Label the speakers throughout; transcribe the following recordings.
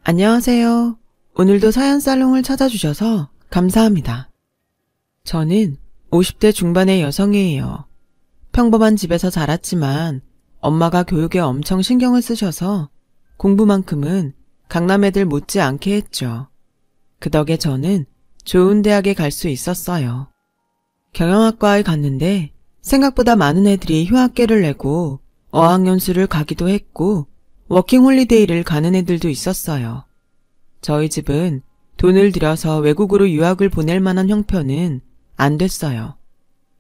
Speaker 1: 안녕하세요. 오늘도 사연 살롱을 찾아주셔서 감사합니다. 저는 50대 중반의 여성이에요. 평범한 집에서 자랐지만 엄마가 교육에 엄청 신경을 쓰셔서 공부만큼은 강남 애들 못지않게 했죠. 그 덕에 저는 좋은 대학에 갈 수 있었어요. 경영학과에 갔는데 생각보다 많은 애들이 휴학계를 내고 어학연수를 가기도 했고 워킹홀리데이를 가는 애들도 있었어요. 저희 집은 돈을 들여서 외국으로 유학을 보낼 만한 형편은 안 됐어요.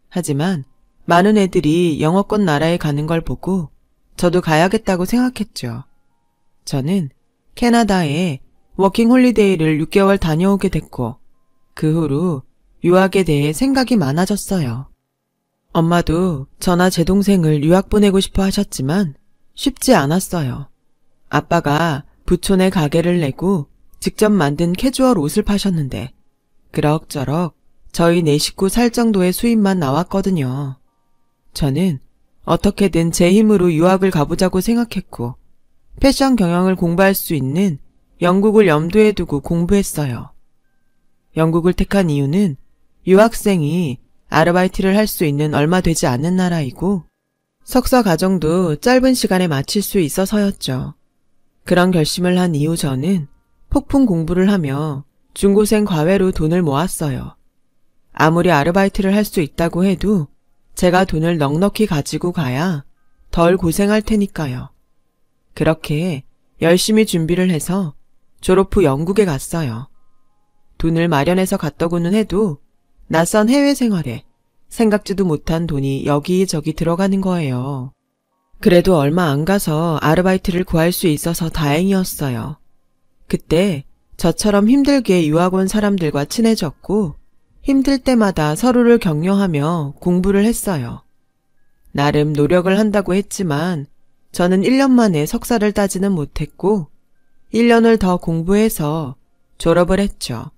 Speaker 1: 하지만 많은 애들이 영어권 나라에 가는 걸 보고 저도 가야겠다고 생각했죠. 저는 캐나다에 워킹홀리데이를 6개월 다녀오게 됐고 그 후로 유학에 대해 생각이 많아졌어요. 엄마도 저나 제 동생을 유학 보내고 싶어 하셨지만 쉽지 않았어요. 아빠가 부촌에 가게를 내고 직접 만든 캐주얼 옷을 파셨는데 그럭저럭 저희 네 식구 살 정도의 수입만 나왔거든요. 저는 어떻게든 제 힘으로 유학을 가보자고 생각했고 패션 경영을 공부할 수 있는 영국을 염두에 두고 공부했어요. 영국을 택한 이유는 유학생이 아르바이트를 할 수 있는 얼마 되지 않는 나라이고 석사 과정도 짧은 시간에 마칠 수 있어서였죠. 그런 결심을 한 이후 저는 폭풍 공부를 하며 중고생 과외로 돈을 모았어요. 아무리 아르바이트를 할 수 있다고 해도 제가 돈을 넉넉히 가지고 가야 덜 고생할 테니까요. 그렇게 열심히 준비를 해서 졸업 후 영국에 갔어요. 돈을 마련해서 갔더구는 해도 낯선 해외 생활에 생각지도 못한 돈이 여기저기 들어가는 거예요. 그래도 얼마 안 가서 아르바이트를 구할 수 있어서 다행이었어요. 그때 저처럼 힘들게 유학 온 사람들과 친해졌고 힘들 때마다 서로를 격려하며 공부를 했어요. 나름 노력을 한다고 했지만 저는 1년 만에 석사를 따지는 못했고 1년을 더 공부해서 졸업을 했죠.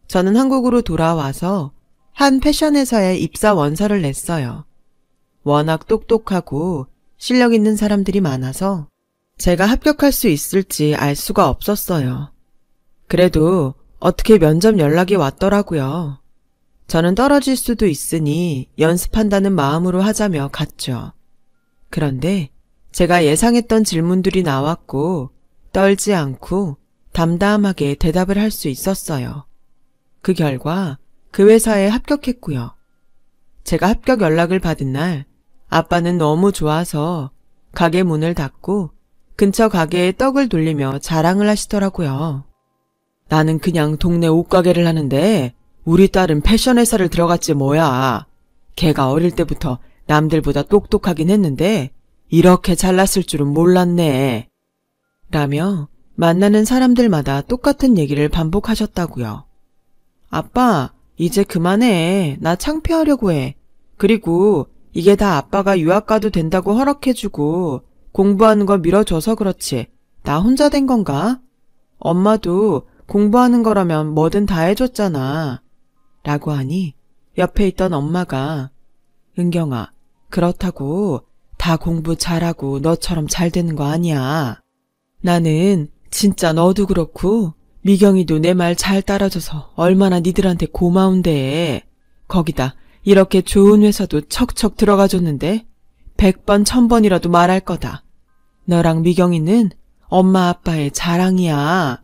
Speaker 1: 저는 한국으로 돌아와서 한 패션 회사에 입사 원서를 냈어요. 워낙 똑똑하고 실력 있는 사람들이 많아서 제가 합격할 수 있을지 알 수가 없었어요. 그래도 어떻게 면접 연락이 왔더라고요. 저는 떨어질 수도 있으니 연습한다는 마음으로 하자며 갔죠. 그런데 제가 예상했던 질문들이 나왔고 떨지 않고 담담하게 대답을 할 수 있었어요. 그 결과 그 회사에 합격했고요. 제가 합격 연락을 받은 날 아빠는 너무 좋아서 가게 문을 닫고 근처 가게에 떡을 돌리며 자랑을 하시더라고요. 나는 그냥 동네 옷가게를 하는데 우리 딸은 패션 회사를 들어갔지 뭐야. 걔가 어릴 때부터 남들보다 똑똑하긴 했는데 이렇게 잘났을 줄은 몰랐네. 라며 만나는 사람들마다 똑같은 얘기를 반복하셨다고요. 아빠, 이제 그만해. 나 창피하려고 해. 그리고 이게 다 아빠가 유학 가도 된다고 허락해주고 공부하는 거 밀어줘서 그렇지. 나 혼자 된 건가? 엄마도 공부하는 거라면 뭐든 다 해줬잖아. 라고 하니 옆에 있던 엄마가 은경아, 그렇다고 다 공부 잘하고 너처럼 잘 되는 거 아니야. 나는 진짜 너도 그렇고 미경이도 내 말 잘 따라줘서 얼마나 니들한테 고마운데. 거기다 이렇게 좋은 회사도 척척 들어가줬는데 100번 1000번이라도 말할 거다. 너랑 미경이는 엄마 아빠의 자랑이야.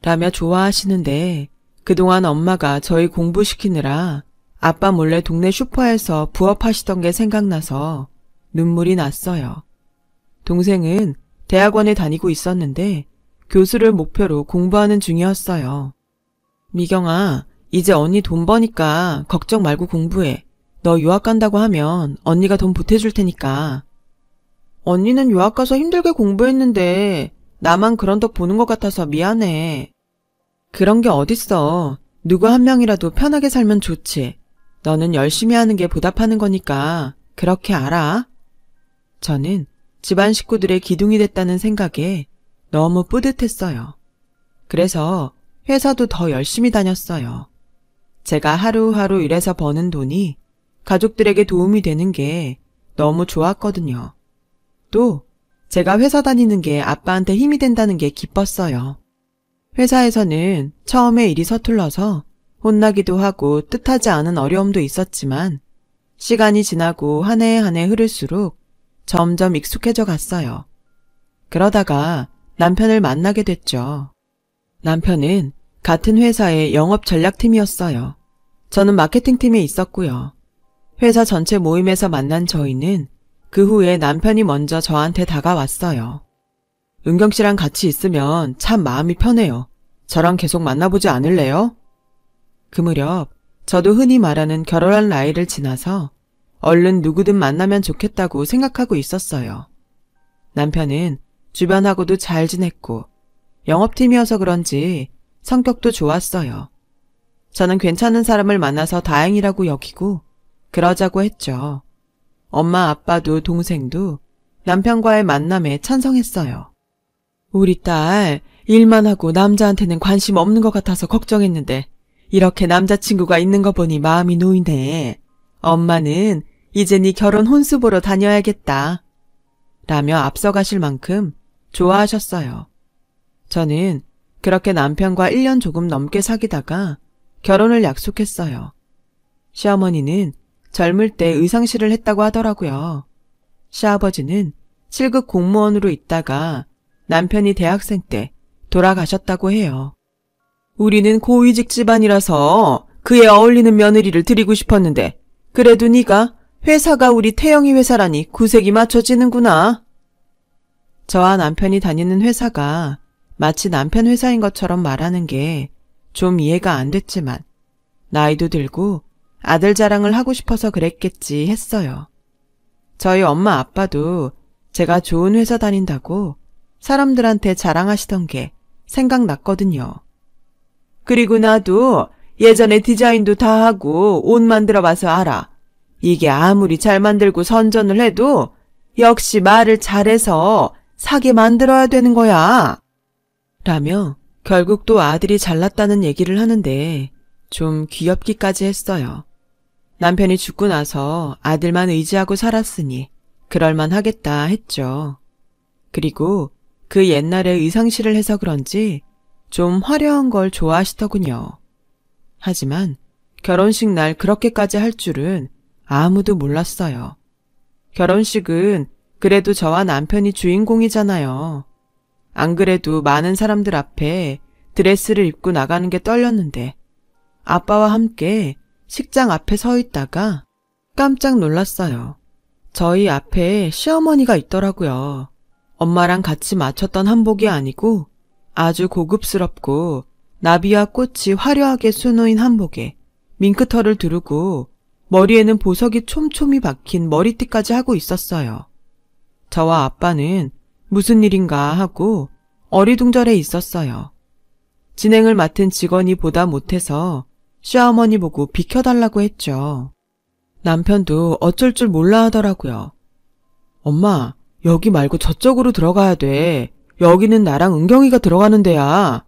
Speaker 1: 라며 좋아하시는데 그동안 엄마가 저희 공부시키느라 아빠 몰래 동네 슈퍼에서 부업하시던 게 생각나서 눈물이 났어요. 동생은 대학원에 다니고 있었는데 교수를 목표로 공부하는 중이었어요. 미경아, 이제 언니 돈 버니까 걱정 말고 공부해. 너 유학 간다고 하면 언니가 돈 보태줄 테니까. 언니는 유학 가서 힘들게 공부했는데 나만 그런 덕 보는 것 같아서 미안해. 그런 게 어딨어. 누구 한 명이라도 편하게 살면 좋지. 너는 열심히 하는 게 보답하는 거니까 그렇게 알아. 저는 집안 식구들의 기둥이 됐다는 생각에 너무 뿌듯했어요. 그래서 회사도 더 열심히 다녔어요. 제가 하루하루 일해서 버는 돈이 가족들에게 도움이 되는 게 너무 좋았거든요. 또 제가 회사 다니는 게 아빠한테 힘이 된다는 게 기뻤어요. 회사에서는 처음에 일이 서툴러서 혼나기도 하고 뜻하지 않은 어려움도 있었지만 시간이 지나고 한 해 한 해 흐를수록 점점 익숙해져 갔어요. 그러다가 남편을 만나게 됐죠. 남편은 같은 회사의 영업 전략팀이었어요. 저는 마케팅팀에 있었고요. 회사 전체 모임에서 만난 저희는 그 후에 남편이 먼저 저한테 다가왔어요. 은경 씨랑 같이 있으면 참 마음이 편해요. 저랑 계속 만나보지 않을래요? 그 무렵 저도 흔히 말하는 결혼할 나이를 지나서 얼른 누구든 만나면 좋겠다고 생각하고 있었어요. 남편은 주변하고도 잘 지냈고 영업팀이어서 그런지 성격도 좋았어요. 저는 괜찮은 사람을 만나서 다행이라고 여기고 그러자고 했죠. 엄마, 아빠도 동생도 남편과의 만남에 찬성했어요. 우리 딸 일만 하고 남자한테는 관심 없는 것 같아서 걱정했는데 이렇게 남자친구가 있는 거 보니 마음이 놓이네. 엄마는 이제 네 결혼 혼수 보러 다녀야겠다. 라며 앞서가실 만큼 좋아하셨어요. 저는 그렇게 남편과 1년 조금 넘게 사귀다가 결혼을 약속했어요. 시어머니는 젊을 때 의상실을 했다고 하더라고요. 시아버지는 7급 공무원으로 있다가 남편이 대학생 때 돌아가셨다고 해요. 우리는 고위직 집안이라서 그에 어울리는 며느리를 드리고 싶었는데 그래도 네가 회사가 우리 태영이 회사라니 구색이 맞춰지는구나. 저와 남편이 다니는 회사가 마치 남편 회사인 것처럼 말하는 게 좀 이해가 안 됐지만 나이도 들고 아들 자랑을 하고 싶어서 그랬겠지 했어요. 저희 엄마 아빠도 제가 좋은 회사 다닌다고 사람들한테 자랑하시던 게 생각났거든요. 그리고 나도 예전에 디자인도 다 하고 옷 만들어봐서 알아. 이게 아무리 잘 만들고 선전을 해도 역시 말을 잘해서 사게 만들어야 되는 거야. 라며 결국 또 아들이 잘났다는 얘기를 하는데 좀 귀엽기까지 했어요. 남편이 죽고 나서 아들만 의지하고 살았으니 그럴만 하겠다 했죠. 그리고 그 옛날에 의상실을 해서 그런지 좀 화려한 걸 좋아하시더군요. 하지만 결혼식 날 그렇게까지 할 줄은 아무도 몰랐어요. 결혼식은 그래도 저와 남편이 주인공이잖아요. 안 그래도 많은 사람들 앞에 드레스를 입고 나가는 게 떨렸는데 아빠와 함께 식장 앞에 서 있다가 깜짝 놀랐어요. 저희 앞에 시어머니가 있더라고요. 엄마랑 같이 맞췄던 한복이 아니고 아주 고급스럽고 나비와 꽃이 화려하게 수놓인 한복에 밍크털을 두르고 머리에는 보석이 촘촘히 박힌 머리띠까지 하고 있었어요. 저와 아빠는 무슨 일인가 하고 어리둥절해 있었어요. 진행을 맡은 직원이 보다 못해서 시어머니 보고 비켜달라고 했죠. 남편도 어쩔 줄 몰라 하더라고요. 엄마, 여기 말고 저쪽으로 들어가야 돼. 여기는 나랑 은경이가 들어가는 데야.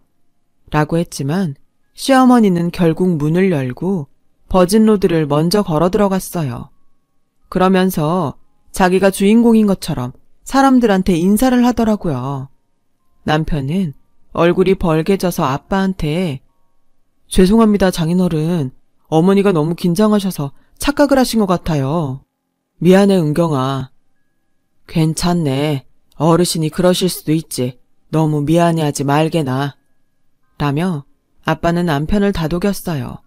Speaker 1: 라고 했지만 시어머니는 결국 문을 열고 버진로드를 먼저 걸어 들어갔어요. 그러면서 자기가 주인공인 것처럼 사람들한테 인사를 하더라고요. 남편은 얼굴이 벌개져서 아빠한테 죄송합니다, 장인어른. 어머니가 너무 긴장하셔서 착각을 하신 것 같아요. 미안해, 은경아. 괜찮네. 어르신이 그러실 수도 있지. 너무 미안해하지 말게나. 라며 아빠는 남편을 다독였어요.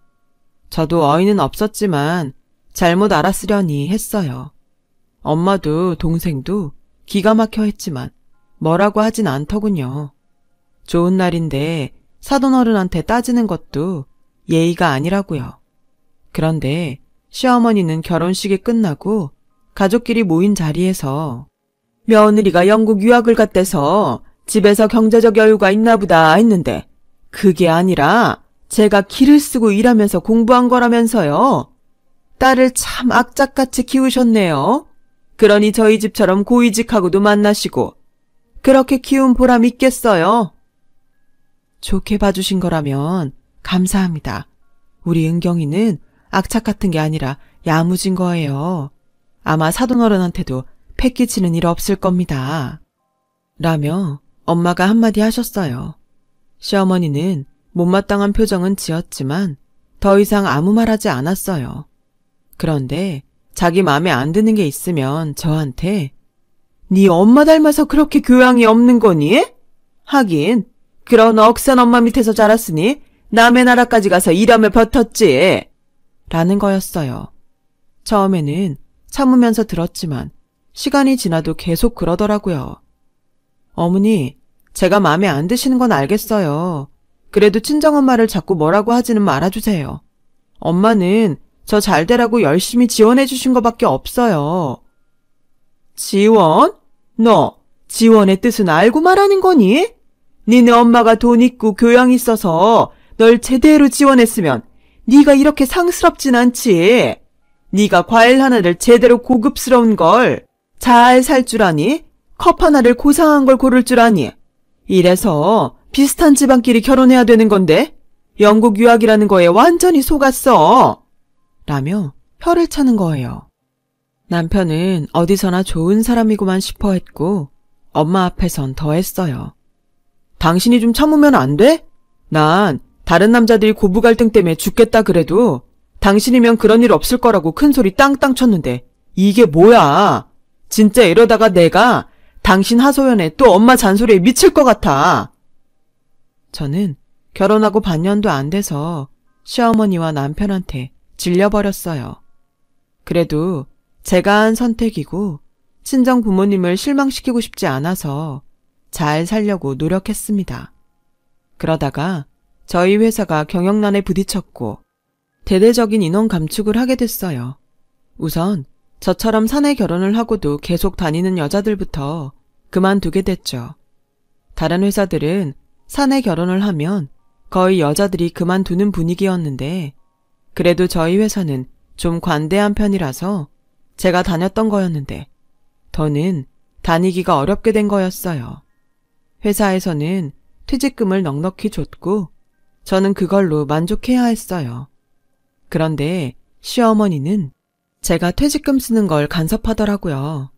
Speaker 1: 저도 어이는 없었지만 잘못 알았으려니 했어요. 엄마도 동생도 기가 막혀 했지만 뭐라고 하진 않더군요. 좋은 날인데 사돈어른한테 따지는 것도 예의가 아니라고요. 그런데 시어머니는 결혼식이 끝나고 가족끼리 모인 자리에서 며느리가 영국 유학을 갔대서 집에서 경제적 여유가 있나 보다 했는데 그게 아니라 제가 기를 쓰고 일하면서 공부한 거라면서요. 딸을 참 악착같이 키우셨네요. 그러니 저희 집처럼 고위직하고도 만나시고 그렇게 키운 보람 있겠어요. 좋게 봐주신 거라면 감사합니다. 우리 은경이는 악착 같은 게 아니라 야무진 거예요. 아마 사돈어른한테도 패 끼치는 일 없을 겁니다. 라며 엄마가 한마디 하셨어요. 시어머니는 못마땅한 표정은 지었지만 더 이상 아무 말 하지 않았어요. 그런데 자기 마음에 안 드는 게 있으면 저한테 네 엄마 닮아서 그렇게 교양이 없는 거니? 하긴 그런 억센 엄마 밑에서 자랐으니 남의 나라까지 가서 일하며 버텼지. 라는 거였어요. 처음에는 참으면서 들었지만 시간이 지나도 계속 그러더라고요. 어머니, 제가 마음에 안 드시는 건 알겠어요. 그래도 친정엄마를 자꾸 뭐라고 하지는 말아주세요. 엄마는 저 잘되라고 열심히 지원해 주신 거밖에 없어요. 지원? 너 지원의 뜻은 알고 말하는 거니? 니네 엄마가 돈 있고 교양 있어서 널 제대로 지원했으면 네가 이렇게 상스럽진 않지. 네가 과일 하나를 제대로 고급스러운 걸 잘 살 줄 아니? 컵 하나를 고상한 걸 고를 줄 아니? 이래서 비슷한 집안끼리 결혼해야 되는 건데 영국 유학이라는 거에 완전히 속았어. 라며 혀를 차는 거예요. 남편은 어디서나 좋은 사람이구만 싶어 했고 엄마 앞에선 더 했어요. 당신이 좀 참으면 안 돼? 난 다른 남자들이 고부 갈등 때문에 죽겠다 그래도 당신이면 그런 일 없을 거라고 큰 소리 땅땅 쳤는데 이게 뭐야? 진짜 이러다가 내가 당신 하소연에 또 엄마 잔소리에 미칠 것 같아. 저는 결혼하고 반년도 안 돼서 시어머니와 남편한테 질려버렸어요. 그래도 제가 한 선택이고 친정 부모님을 실망시키고 싶지 않아서 잘 살려고 노력했습니다. 그러다가 저희 회사가 경영난에 부딪혔고 대대적인 인원 감축을 하게 됐어요. 우선 저처럼 사내 결혼을 하고도 계속 다니는 여자들부터 그만두게 됐죠. 다른 회사들은 사내 결혼을 하면 거의 여자들이 그만두는 분위기였는데 그래도 저희 회사는 좀 관대한 편이라서 제가 다녔던 거였는데 더는 다니기가 어렵게 된 거였어요. 회사에서는 퇴직금을 넉넉히 줬고 저는 그걸로 만족해야 했어요. 그런데 시어머니는 제가 퇴직금 쓰는 걸 간섭하더라고요.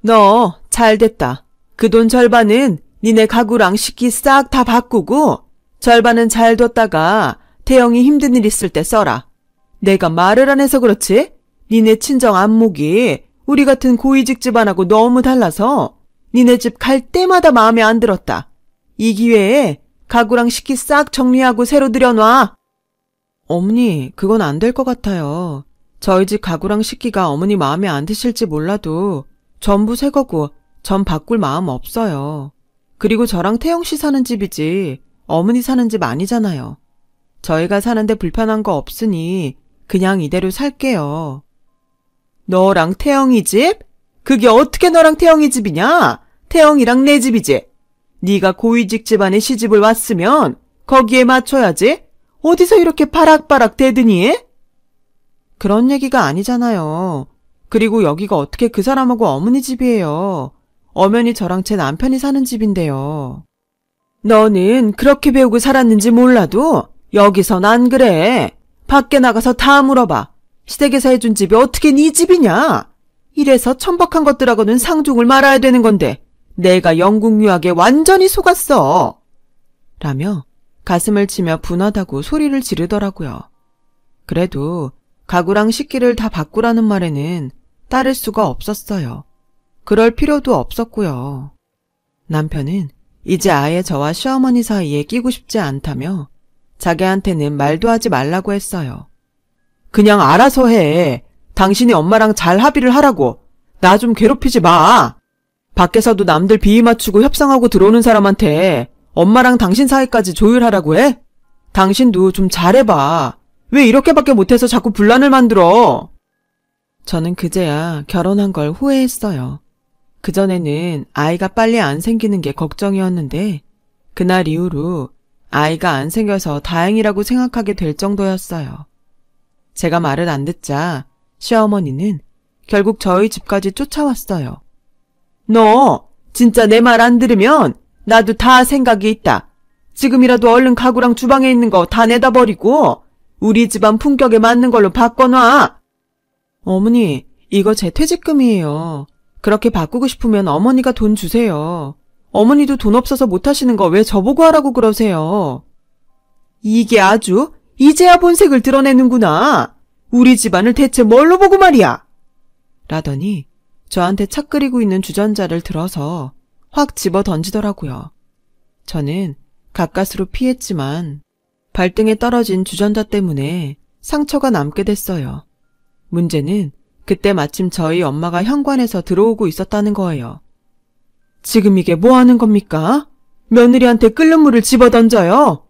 Speaker 1: 너 잘됐다. 그 돈 절반은 니네 가구랑 식기 싹 다 바꾸고 절반은 잘 뒀다가 태영이 힘든 일 있을 때 써라. 내가 말을 안 해서 그렇지? 니네 친정 안목이 우리 같은 고위직 집안하고 너무 달라서 니네 집 갈 때마다 마음에 안 들었다. 이 기회에 가구랑 식기 싹 정리하고 새로 들여놔. 어머니, 그건 안 될 것 같아요. 저희 집 가구랑 식기가 어머니 마음에 안 드실지 몰라도 전부 새 거고 전 바꿀 마음 없어요. 그리고 저랑 태영 씨 사는 집이지 어머니 사는 집 아니잖아요. 저희가 사는데 불편한 거 없으니 그냥 이대로 살게요. 너랑 태영이 집? 그게 어떻게 너랑 태영이 집이냐? 태영이랑 내 집이지. 네가 고위직 집안에 시집을 왔으면 거기에 맞춰야지. 어디서 이렇게 바락바락 대드니? 그런 얘기가 아니잖아요. 그리고 여기가 어떻게 그 사람하고 어머니 집이에요. 엄연히 저랑 제 남편이 사는 집인데요. 너는 그렇게 배우고 살았는지 몰라도 여기선 안 그래. 밖에 나가서 다 물어봐. 시댁에서 해준 집이 어떻게 네 집이냐? 이래서 천박한 것들하고는 상종을 말아야 되는 건데 내가 영국 유학에 완전히 속았어. 라며 가슴을 치며 분하다고 소리를 지르더라고요. 그래도 가구랑 식기를 다 바꾸라는 말에는 따를 수가 없었어요. 그럴 필요도 없었고요. 남편은 이제 아예 저와 시어머니 사이에 끼고 싶지 않다며 자기한테는 말도 하지 말라고 했어요. 그냥 알아서 해. 당신이 엄마랑 잘 합의를 하라고. 나 좀 괴롭히지 마. 밖에서도 남들 비위 맞추고 협상하고 들어오는 사람한테 엄마랑 당신 사이까지 조율하라고 해? 당신도 좀 잘해봐. 왜 이렇게밖에 못해서 자꾸 분란을 만들어? 저는 그제야 결혼한 걸 후회했어요. 그전에는 아이가 빨리 안 생기는 게 걱정이었는데 그날 이후로 아이가 안 생겨서 다행이라고 생각하게 될 정도였어요. 제가 말을 안 듣자 시어머니는 결국 저희 집까지 쫓아왔어요. 너 진짜 내 말 안 들으면 나도 다 생각이 있다. 지금이라도 얼른 가구랑 주방에 있는 거 다 내다 버리고 우리 집안 품격에 맞는 걸로 바꿔놔. 어머니, 이거 제 퇴직금이에요. 그렇게 바꾸고 싶으면 어머니가 돈 주세요. 어머니도 돈 없어서 못하시는 거 왜 저보고 하라고 그러세요? 이게 아주 이제야 본색을 드러내는구나. 우리 집안을 대체 뭘로 보고 말이야? 라더니 저한테 차 끓이고 있는 주전자를 들어서 확 집어 던지더라고요. 저는 가까스로 피했지만 발등에 떨어진 주전자 때문에 상처가 남게 됐어요. 문제는 그때 마침 저희 엄마가 현관에서 들어오고 있었다는 거예요. 지금 이게 뭐 하는 겁니까? 며느리한테 끓는 물을 집어 던져요.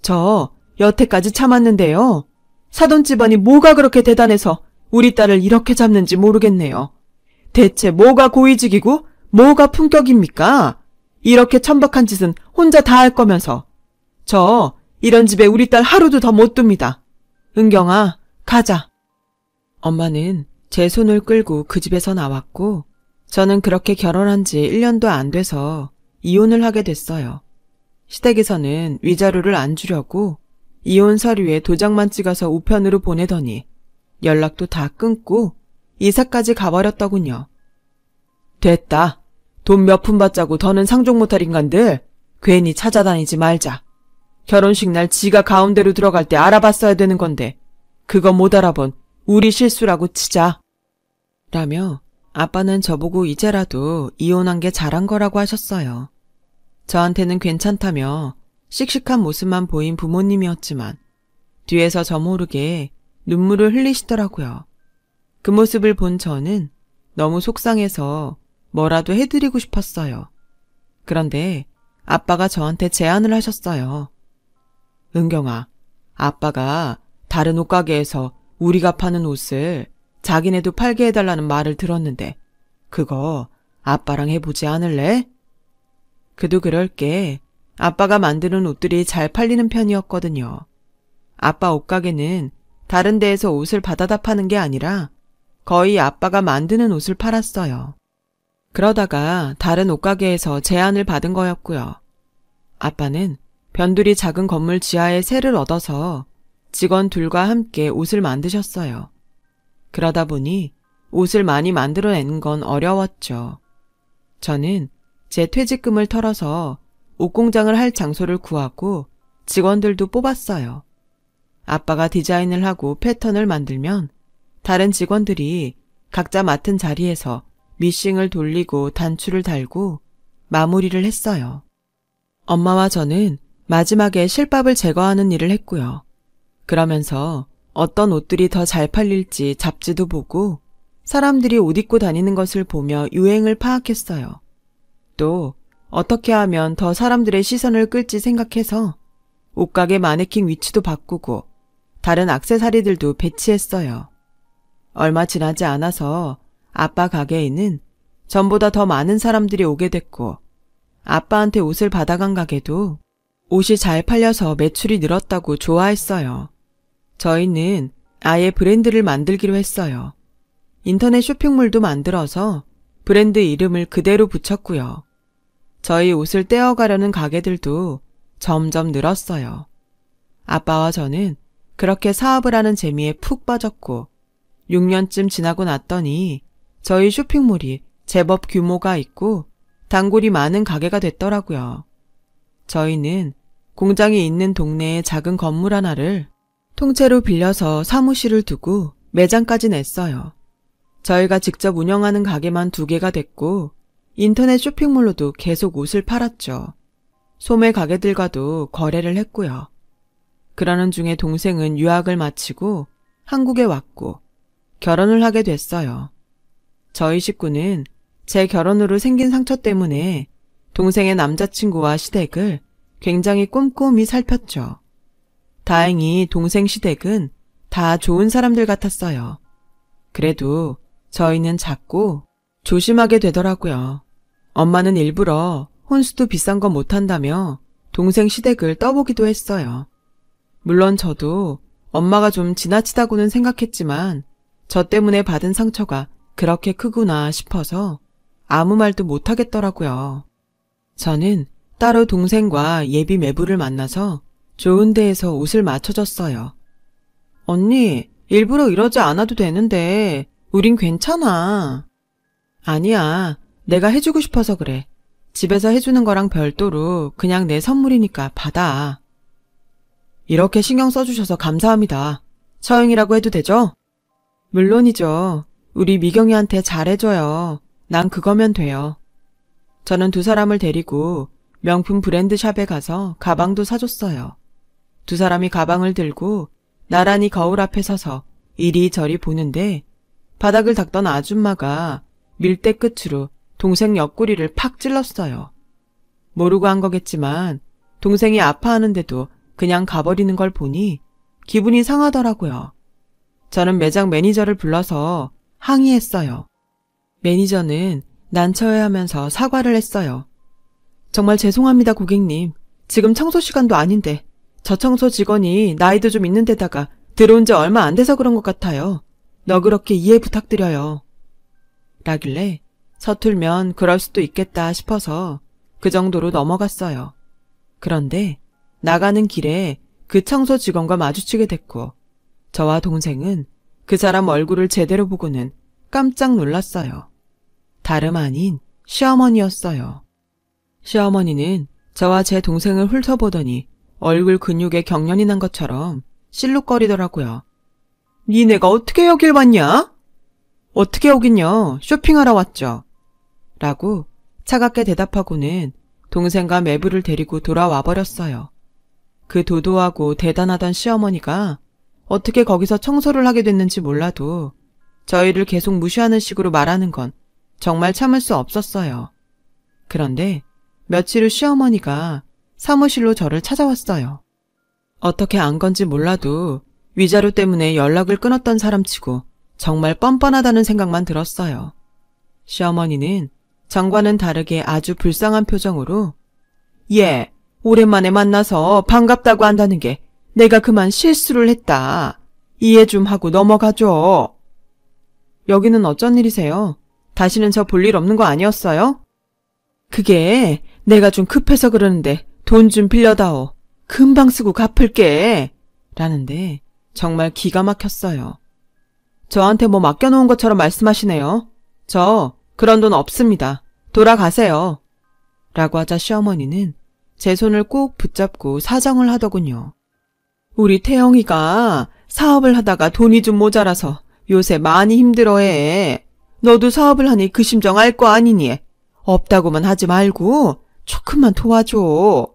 Speaker 1: 저 여태까지 참았는데요. 사돈 집안이 뭐가 그렇게 대단해서 우리 딸을 이렇게 잡는지 모르겠네요. 대체 뭐가 고위직이고 뭐가 품격입니까? 이렇게 천박한 짓은 혼자 다 할 거면서. 저 이런 집에 우리 딸 하루도 더 못 둡니다. 은경아, 가자. 엄마는 제 손을 끌고 그 집에서 나왔고 저는 그렇게 결혼한 지 1년도 안 돼서 이혼을 하게 됐어요. 시댁에서는 위자료를 안 주려고 이혼 서류에 도장만 찍어서 우편으로 보내더니 연락도 다 끊고 이사까지 가버렸더군요. 됐다. 돈 몇 푼 받자고 더는 상종 못할 인간들 괜히 찾아다니지 말자. 결혼식 날 지가 가운데로 들어갈 때 알아봤어야 되는 건데 그거 못 알아본 우리 실수라고 치자. 라며 아빠는 저보고 이제라도 이혼한 게 잘한 거라고 하셨어요. 저한테는 괜찮다며 씩씩한 모습만 보인 부모님이었지만 뒤에서 저 모르게 눈물을 흘리시더라고요. 그 모습을 본 저는 너무 속상해서 뭐라도 해드리고 싶었어요. 그런데 아빠가 저한테 제안을 하셨어요. 은경아, 아빠가 다른 옷가게에서 우리가 파는 옷을 자기네도 팔게 해달라는 말을 들었는데 그거 아빠랑 해보지 않을래? 그도 그럴 게 아빠가 만드는 옷들이 잘 팔리는 편이었거든요. 아빠 옷가게는 다른 데에서 옷을 받아다 파는 게 아니라 거의 아빠가 만드는 옷을 팔았어요. 그러다가 다른 옷가게에서 제안을 받은 거였고요. 아빠는 변두리 작은 건물 지하에 세를 얻어서 직원 둘과 함께 옷을 만드셨어요. 그러다 보니 옷을 많이 만들어내는 건 어려웠죠. 저는 제 퇴직금을 털어서 옷공장을 할 장소를 구하고 직원들도 뽑았어요. 아빠가 디자인을 하고 패턴을 만들면 다른 직원들이 각자 맡은 자리에서 미싱을 돌리고 단추를 달고 마무리를 했어요. 엄마와 저는 마지막에 실밥을 제거하는 일을 했고요. 그러면서 어떤 옷들이 더 잘 팔릴지 잡지도 보고 사람들이 옷 입고 다니는 것을 보며 유행을 파악했어요. 또 어떻게 하면 더 사람들의 시선을 끌지 생각해서 옷가게 마네킹 위치도 바꾸고 다른 액세서리들도 배치했어요. 얼마 지나지 않아서 아빠 가게에는 전보다 더 많은 사람들이 오게 됐고 아빠한테 옷을 받아간 가게도 옷이 잘 팔려서 매출이 늘었다고 좋아했어요. 저희는 아예 브랜드를 만들기로 했어요. 인터넷 쇼핑몰도 만들어서 브랜드 이름을 그대로 붙였고요. 저희 옷을 떼어가려는 가게들도 점점 늘었어요. 아빠와 저는 그렇게 사업을 하는 재미에 푹 빠졌고 6년쯤 지나고 났더니 저희 쇼핑몰이 제법 규모가 있고 단골이 많은 가게가 됐더라고요. 저희는 공장이 있는 동네의 작은 건물 하나를 통째로 빌려서 사무실을 두고 매장까지 냈어요. 저희가 직접 운영하는 가게만 2개가 됐고 인터넷 쇼핑몰로도 계속 옷을 팔았죠. 소매 가게들과도 거래를 했고요. 그러는 중에 동생은 유학을 마치고 한국에 왔고 결혼을 하게 됐어요. 저희 식구는 제 결혼으로 생긴 상처 때문에 동생의 남자친구와 시댁을 굉장히 꼼꼼히 살폈죠. 다행히 동생 시댁은 다 좋은 사람들 같았어요. 그래도 저희는 자꾸 조심하게 되더라고요. 엄마는 일부러 혼수도 비싼 거 못한다며 동생 시댁을 떠보기도 했어요. 물론 저도 엄마가 좀 지나치다고는 생각했지만 저 때문에 받은 상처가 그렇게 크구나 싶어서 아무 말도 못하겠더라고요. 저는 따로 동생과 예비 매부를 만나서 좋은 데에서 옷을 맞춰줬어요. 언니, 일부러 이러지 않아도 되는데 우린 괜찮아. 아니야, 내가 해주고 싶어서 그래. 집에서 해주는 거랑 별도로 그냥 내 선물이니까 받아. 이렇게 신경 써주셔서 감사합니다. 처형이라고 해도 되죠? 물론이죠. 우리 미경이한테 잘해줘요. 난 그거면 돼요. 저는 두 사람을 데리고 명품 브랜드 샵에 가서 가방도 사줬어요. 두 사람이 가방을 들고 나란히 거울 앞에 서서 이리저리 보는데 바닥을 닦던 아줌마가 밀대 끝으로 동생 옆구리를 팍 찔렀어요. 모르고 한 거겠지만 동생이 아파하는데도 그냥 가버리는 걸 보니 기분이 상하더라고요. 저는 매장 매니저를 불러서 항의했어요. 매니저는 난처해하면서 사과를 했어요. 정말 죄송합니다, 고객님. 지금 청소 시간도 아닌데 저 청소 직원이 나이도 좀 있는 데다가 들어온 지 얼마 안 돼서 그런 것 같아요. 너그럽게 이해 부탁드려요. 라길래 서툴면 그럴 수도 있겠다 싶어서 그 정도로 넘어갔어요. 그런데 나가는 길에 그 청소 직원과 마주치게 됐고 저와 동생은 그 사람 얼굴을 제대로 보고는 깜짝 놀랐어요. 다름 아닌 시어머니였어요. 시어머니는 저와 제 동생을 훑어보더니 얼굴 근육에 경련이 난 것처럼 실룩거리더라고요. 니네가 어떻게 여길 왔냐? 어떻게 오긴요. 쇼핑하러 왔죠. 라고 차갑게 대답하고는 동생과 매부를 데리고 돌아와 버렸어요. 그 도도하고 대단하던 시어머니가 어떻게 거기서 청소를 하게 됐는지 몰라도 저희를 계속 무시하는 식으로 말하는 건 정말 참을 수 없었어요. 그런데 며칠 후 시어머니가 사무실로 저를 찾아왔어요. 어떻게 안 건지 몰라도 위자료 때문에 연락을 끊었던 사람치고 정말 뻔뻔하다는 생각만 들었어요. 시어머니는 전과는 다르게 아주 불쌍한 표정으로 예, 오랜만에 만나서 반갑다고 한다는 게 내가 그만 실수를 했다. 이해 좀 하고 넘어가죠. 여기는 어쩐 일이세요? 다시는 저 볼 일 없는 거 아니었어요? 그게 내가 좀 급해서 그러는데 돈 좀 빌려다오. 금방 쓰고 갚을게. 라는데 정말 기가 막혔어요. 저한테 뭐 맡겨놓은 것처럼 말씀하시네요. 저 그런 돈 없습니다. 돌아가세요. 라고 하자 시어머니는 제 손을 꼭 붙잡고 사정을 하더군요. 우리 태영이가 사업을 하다가 돈이 좀 모자라서 요새 많이 힘들어해. 너도 사업을 하니 그 심정 알 거 아니니? 없다고만 하지 말고 조금만 도와줘.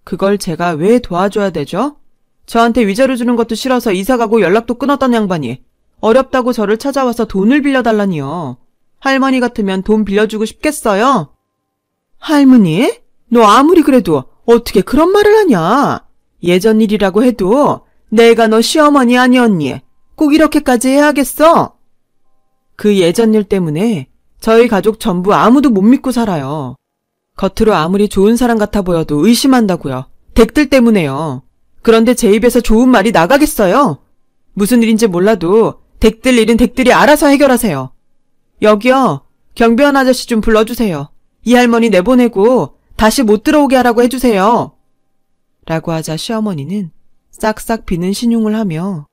Speaker 1: 그걸 제가 왜 도와줘야 되죠? 저한테 위자료 주는 것도 싫어서 이사가고 연락도 끊었던 양반이 어렵다고 저를 찾아와서 돈을 빌려달라니요. 할머니 같으면 돈 빌려주고 싶겠어요? 할머니? 너 아무리 그래도 어떻게 그런 말을 하냐? 예전 일이라고 해도 내가 너 시어머니 아니었니? 꼭 이렇게까지 해야겠어? 그 예전 일 때문에 저희 가족 전부 아무도 못 믿고 살아요. 겉으로 아무리 좋은 사람 같아 보여도 의심한다고요. 댁들 때문에요. 그런데 제 입에서 좋은 말이 나가겠어요? 무슨 일인지 몰라도 댁들 일은 댁들이 알아서 해결하세요. 여기요. 경비원 아저씨 좀 불러주세요. 이 할머니 내보내고 다시 못 들어오게 하라고 해주세요. 라고 하자 시어머니는 싹싹 비는 신용을 하며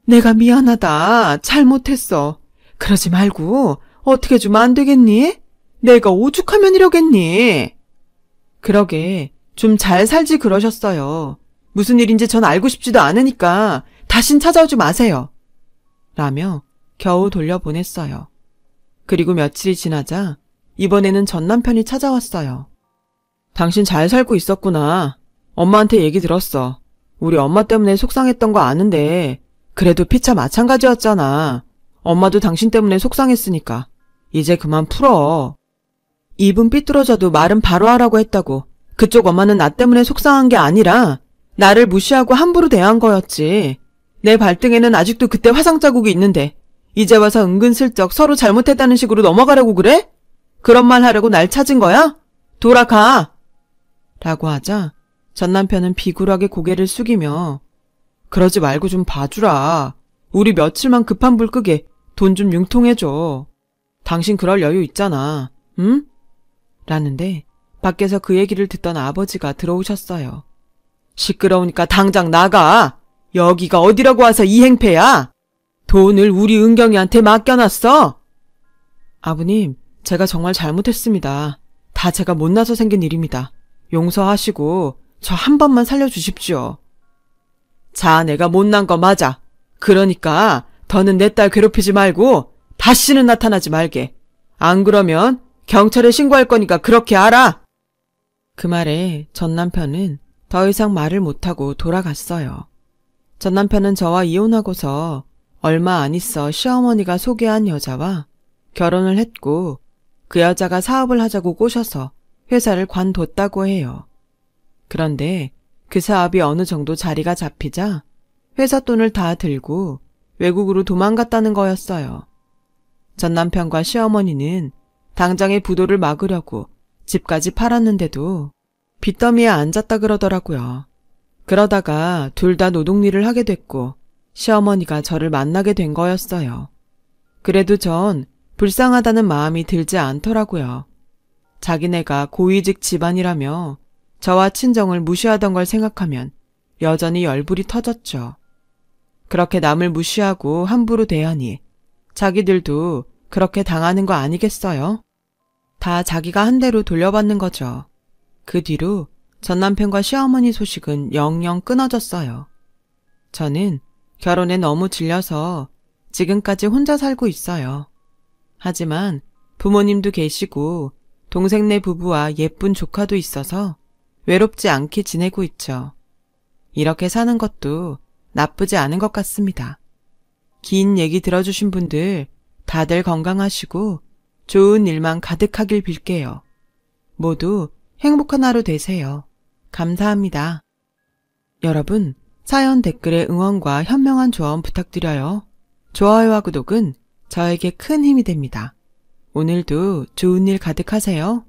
Speaker 1: 내가 미안하다. 잘못했어. 그러지 말고 어떻게 주면 안 되겠니? 내가 오죽하면 이러겠니? 그러게 좀 잘 살지 그러셨어요. 무슨 일인지 전 알고 싶지도 않으니까 다신 찾아오지 마세요. 라며 겨우 돌려보냈어요. 그리고 며칠이 지나자 이번에는 전 남편이 찾아왔어요. 당신 잘 살고 있었구나. 엄마한테 얘기 들었어. 우리 엄마 때문에 속상했던 거 아는데 그래도 피차 마찬가지였잖아. 엄마도 당신 때문에 속상했으니까 이제 그만 풀어. 입은 삐뚤어져도 말은 바로 하라고 했다고. 그쪽 엄마는 나 때문에 속상한 게 아니라 나를 무시하고 함부로 대한 거였지. 내 발등에는 아직도 그때 화상 자국이 있는데 이제 와서 은근슬쩍 서로 잘못했다는 식으로 넘어가려고 그래? 그런 말 하려고 날 찾은 거야? 돌아가! 라고 하자 전 남편은 비굴하게 고개를 숙이며 그러지 말고 좀 봐주라. 우리 며칠만 급한 불 끄게 돈 좀 융통해줘. 당신 그럴 여유 있잖아. 응? 라는데 밖에서 그 얘기를 듣던 아버지가 들어오셨어요. 시끄러우니까 당장 나가. 여기가 어디라고 와서 이 행패야? 돈을 우리 은경이한테 맡겨놨어? 아버님, 제가 정말 잘못했습니다. 다 제가 못나서 생긴 일입니다. 용서하시고 저 한 번만 살려주십시오. 자, 내가 못난 거 맞아. 그러니까 더는 내 딸 괴롭히지 말고 다시는 나타나지 말게. 안 그러면 경찰에 신고할 거니까 그렇게 알아. 그 말에 전 남편은 더 이상 말을 못하고 돌아갔어요. 전 남편은 저와 이혼하고서 얼마 안 있어 시어머니가 소개한 여자와 결혼을 했고 그 여자가 사업을 하자고 꼬셔서 회사를 관뒀다고 해요. 그런데 그 사업이 어느 정도 자리가 잡히자 회사 돈을 다 들고 외국으로 도망갔다는 거였어요. 전 남편과 시어머니는 당장의 부도를 막으려고 집까지 팔았는데도 빚더미에 앉았다 그러더라고요. 그러다가 둘 다 노동일을 하게 됐고 시어머니가 저를 만나게 된 거였어요. 그래도 전 불쌍하다는 마음이 들지 않더라고요. 자기네가 고위직 집안이라며 저와 친정을 무시하던 걸 생각하면 여전히 열불이 터졌죠. 그렇게 남을 무시하고 함부로 대하니 자기들도 그렇게 당하는 거 아니겠어요? 다 자기가 한 대로 돌려받는 거죠. 그 뒤로 전 남편과 시어머니 소식은 영영 끊어졌어요. 저는 결혼에 너무 질려서 지금까지 혼자 살고 있어요. 하지만 부모님도 계시고 동생네 부부와 예쁜 조카도 있어서 외롭지 않게 지내고 있죠. 이렇게 사는 것도 나쁘지 않은 것 같습니다. 긴 얘기 들어주신 분들 다들 건강하시고 좋은 일만 가득하길 빌게요. 모두 행복한 하루 되세요. 감사합니다. 여러분, 사연 댓글에 응원과 현명한 조언 부탁드려요. 좋아요와 구독은 저에게 큰 힘이 됩니다. 오늘도 좋은 일 가득하세요.